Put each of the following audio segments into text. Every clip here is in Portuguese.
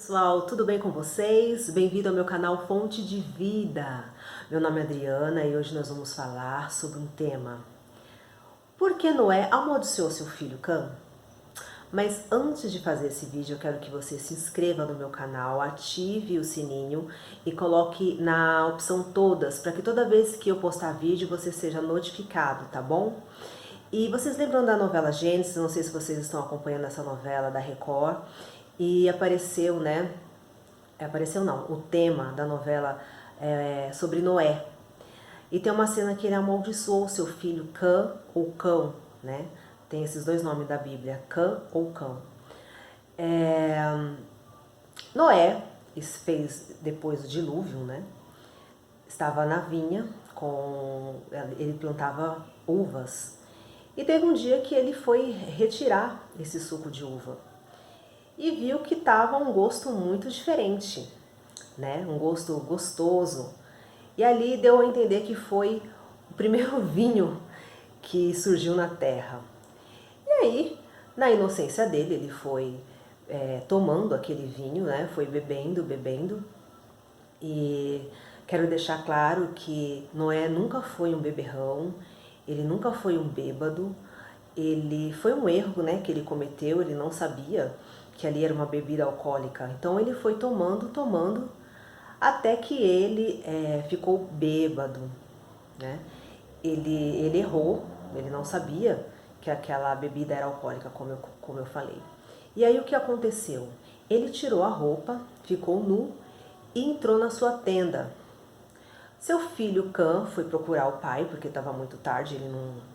Pessoal, tudo bem com vocês? Bem-vindo ao meu canal Fonte de Vida. Meu nome é Adriana e hoje nós vamos falar sobre um tema. Por que Noé amaldiçoou seu filho Cã? Mas antes de fazer esse vídeo, eu quero que você se inscreva no meu canal, ative o sininho e coloque na opção todas, para que toda vez que eu postar vídeo você seja notificado, tá bom? E vocês lembram da novela Gênesis? Não sei se vocês estão acompanhando essa novela da Record. E apareceu, né? Apareceu não, o tema da novela é sobre Noé. E tem uma cena que ele amaldiçoou seu filho Cã ou Cão, né? Tem esses dois nomes da Bíblia, Cã ou Cão. Noé fez depois do dilúvio, né? Estava na vinha, ele plantava uvas. E teve um dia que ele foi retirar esse suco de uva e viu que estava um gosto muito diferente, né? Um gosto gostoso. E ali deu a entender que foi o primeiro vinho que surgiu na terra. E aí, na inocência dele, ele foi tomando aquele vinho, né? Foi bebendo. E quero deixar claro que Noé nunca foi um beberrão, ele nunca foi um bêbado. Ele foi um erro, né, que ele cometeu, ele não sabia que ali era uma bebida alcoólica. Então ele foi tomando, até que ele ficou bêbado, né? Ele errou, ele não sabia que aquela bebida era alcoólica, como eu falei. E aí o que aconteceu? Ele tirou a roupa, ficou nu e entrou na sua tenda. Seu filho Cã foi procurar o pai, porque estava muito tarde, ele não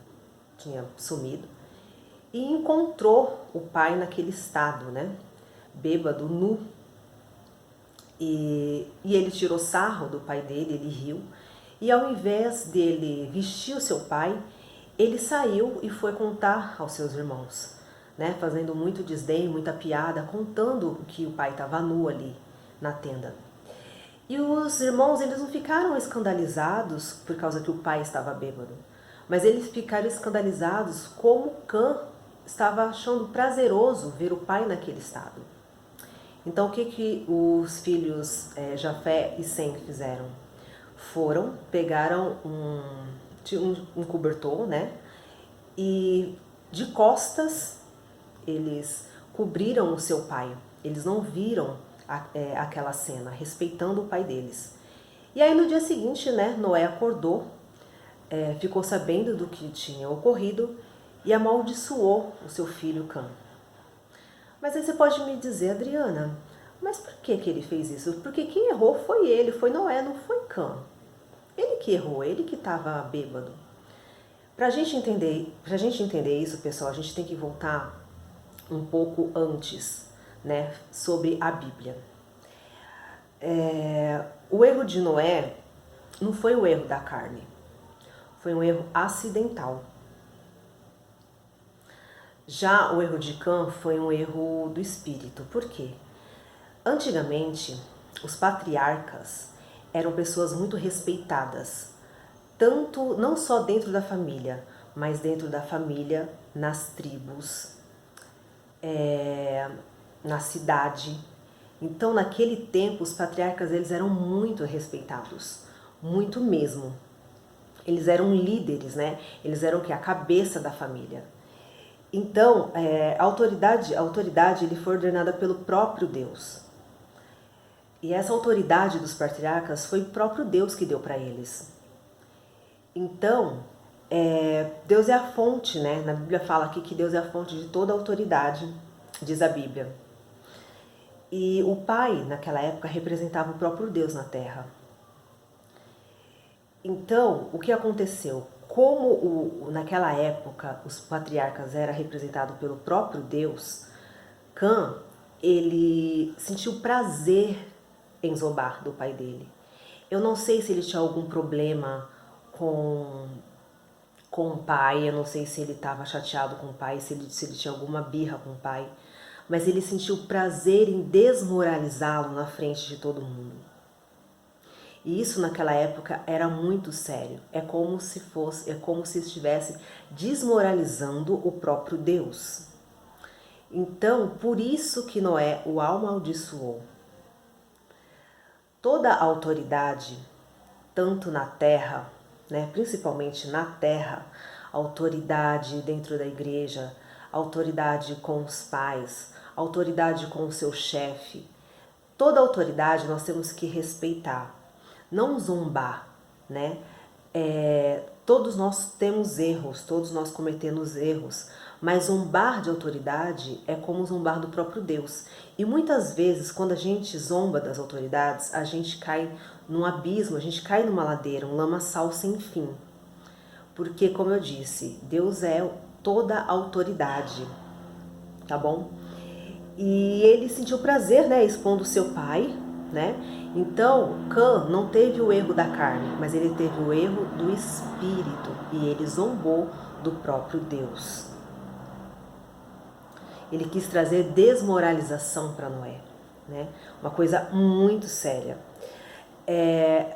tinha sumido, e encontrou o pai naquele estado, né? Bêbado, nu. E ele tirou sarro do pai dele, ele riu. E ao invés dele vestir o seu pai, ele saiu e foi contar aos seus irmãos, né? Fazendo muito desdém, muita piada, contando que o pai estava nu ali na tenda. E os irmãos, eles não ficaram escandalizados por causa que o pai estava bêbado, mas eles ficaram escandalizados como Cã estava achando prazeroso ver o pai naquele estado. Então o que os filhos Jafé e Sem fizeram? Pegaram um cobertor, né? E de costas eles cobriram o seu pai. Eles não viram aquela cena, respeitando o pai deles. E aí no dia seguinte, né, Noé acordou, ficou sabendo do que tinha ocorrido e amaldiçoou o seu filho Cã. Mas aí você pode me dizer, Adriana, mas por que ele fez isso? Porque quem errou foi ele, foi Noé, não foi Cã. Ele que errou, ele que estava bêbado. Para a gente entender isso, pessoal, a gente tem que voltar um pouco antes, né, sobre a Bíblia. O erro de Noé não foi o erro da carne, foi um erro acidental. Já o erro de Cã foi um erro do espírito. Por quê? Antigamente, os patriarcas eram pessoas muito respeitadas, tanto não só dentro da família, mas dentro da família, nas tribos, na cidade. Então, naquele tempo, os patriarcas eles eram muito respeitados, muito mesmo. Eles eram líderes, né? Eles eram o quê? A cabeça da família. Então, a autoridade ele foi ordenada pelo próprio Deus. E essa autoridade dos patriarcas foi o próprio Deus que deu para eles. Então, Deus é a fonte, né? Na Bíblia fala aqui que Deus é a fonte de toda autoridade, diz a Bíblia. E o pai, naquela época, representava o próprio Deus na terra. Então, o que aconteceu? Como naquela época os patriarcas eram representados pelo próprio Deus, Cã, ele sentiu prazer em zombar do pai dele. Eu não sei se ele tinha algum problema com o pai, eu não sei se ele estava chateado com o pai, se ele tinha alguma birra com o pai, mas ele sentiu prazer em desmoralizá-lo na frente de todo mundo. E isso naquela época era muito sério. É como se estivesse desmoralizando o próprio Deus. Então, por isso que Noé o amaldiçoou. Toda autoridade, tanto na terra, né, principalmente na terra, autoridade dentro da igreja, autoridade com os pais, autoridade com o seu chefe, toda autoridade nós temos que respeitar, não zombar, né? Todos nós temos erros, todos nós cometemos erros, mas zombar de autoridade é como zombar do próprio Deus. E muitas vezes, quando a gente zomba das autoridades, a gente cai num abismo, a gente cai numa ladeira, um lamaçal sem fim. Porque, como eu disse, Deus é toda autoridade, tá bom? E ele sentiu prazer, né, expondo seu pai, né? Então, Cã não teve o erro da carne, mas ele teve o erro do espírito e ele zombou do próprio Deus. Ele quis trazer desmoralização para Noé, né? Uma coisa muito séria.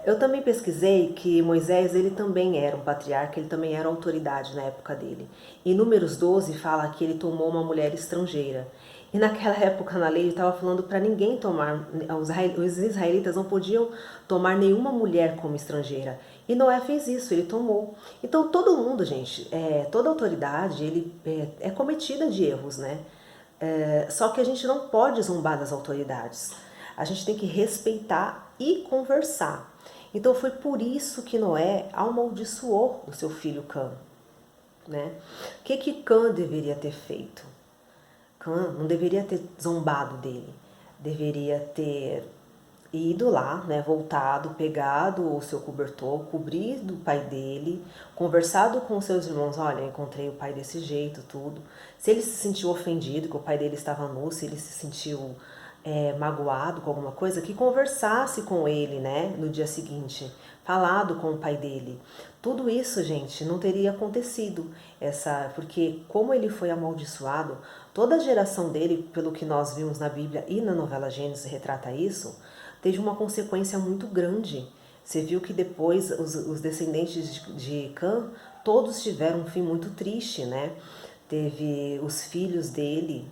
Eu também pesquisei que Moisés, ele também era um patriarca, ele também era autoridade na época dele. Em Números 12 fala que ele tomou uma mulher estrangeira. E naquela época na lei estava falando para ninguém tomar, os israelitas não podiam tomar nenhuma mulher como estrangeira. E Noé fez isso, ele tomou. Então todo mundo, gente, toda autoridade, ele é cometida de erros, né? Só que a gente não pode zombar das autoridades. A gente tem que respeitar e conversar. Então foi por isso que Noé amaldiçoou o seu filho Cã, né? O que Cã deveria ter feito? Cã não deveria ter zombado dele, deveria ter ido lá, né, voltado, pegado o seu cobertor, cobrido o pai dele, conversado com os seus irmãos, olha, encontrei o pai desse jeito, tudo. Se ele se sentiu ofendido, que o pai dele estava nu, se ele se sentiu magoado com alguma coisa, que conversasse com ele, né, no dia seguinte, falado com o pai dele. Tudo isso, gente, não teria acontecido, porque como ele foi amaldiçoado, toda a geração dele, pelo que nós vimos na Bíblia e na novela Gênesis retrata isso, teve uma consequência muito grande. Você viu que depois os descendentes de Cã, todos tiveram um fim muito triste, né? Teve os filhos dele,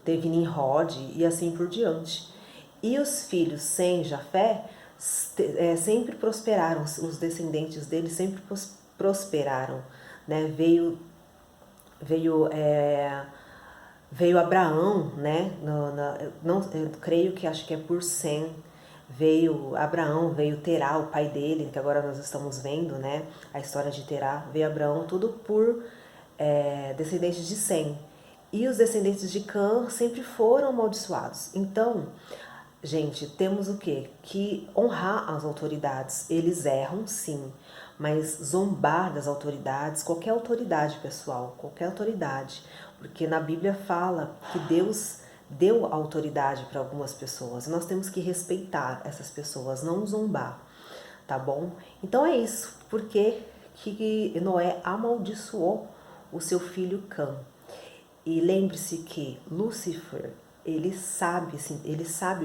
teve Nimrod e assim por diante. E os filhos Sem, Jafé, sempre prosperaram, os descendentes dele sempre prosperaram, né? Veio Abraão, né? Eu creio que acho que é por Sem. Veio Abraão, veio Terá, o pai dele, que agora nós estamos vendo, né? A história de Terá. Veio Abraão, tudo por descendentes de Sem. E os descendentes de Cã sempre foram amaldiçoados. Então, gente, temos o quê? Que honrar as autoridades. Eles erram, sim, mas zombar das autoridades, qualquer autoridade, pessoal, qualquer autoridade, porque na Bíblia fala que Deus deu autoridade para algumas pessoas. Nós temos que respeitar essas pessoas, não zombar, tá bom? Então é isso, porque que Noé amaldiçoou o seu filho Cã. E lembre-se que Lúcifer, ele sabe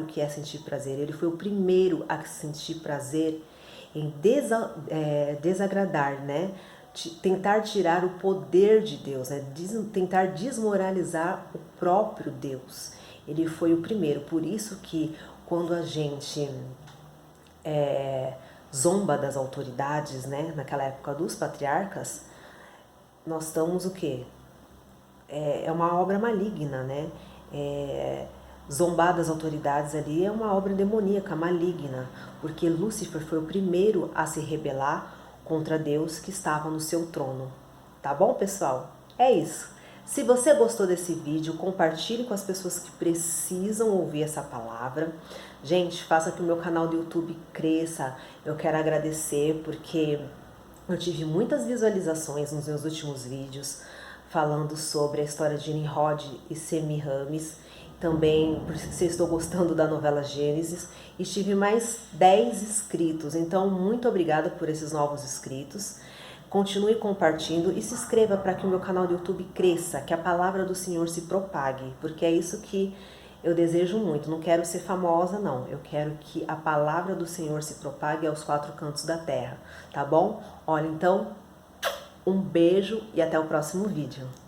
o que é sentir prazer. Ele foi o primeiro a sentir prazer em desagradar, né? Tentar tirar o poder de Deus, né? Tentar desmoralizar o próprio Deus. Ele foi o primeiro. Por isso que quando a gente zomba das autoridades, né? Naquela época dos patriarcas, nós estamos o quê? É uma obra maligna, né? Zombar das autoridades ali é uma obra demoníaca, maligna, porque Lúcifer foi o primeiro a se rebelar contra Deus que estava no seu trono. Tá bom, pessoal? É isso. Se você gostou desse vídeo, compartilhe com as pessoas que precisam ouvir essa palavra. Gente, faça que o meu canal do YouTube cresça. Eu quero agradecer porque eu tive muitas visualizações nos meus últimos vídeos falando sobre a história de Nimrod e Semiramis. Também, por isso que estou gostando da novela Gênesis. E tive mais 10 inscritos, então muito obrigada por esses novos inscritos. Continue compartilhando e se inscreva para que o meu canal do YouTube cresça, que a palavra do Senhor se propague, porque é isso que eu desejo muito. Não quero ser famosa, não. Eu quero que a palavra do Senhor se propague aos 4 cantos da terra, tá bom? Olha, então, um beijo e até o próximo vídeo.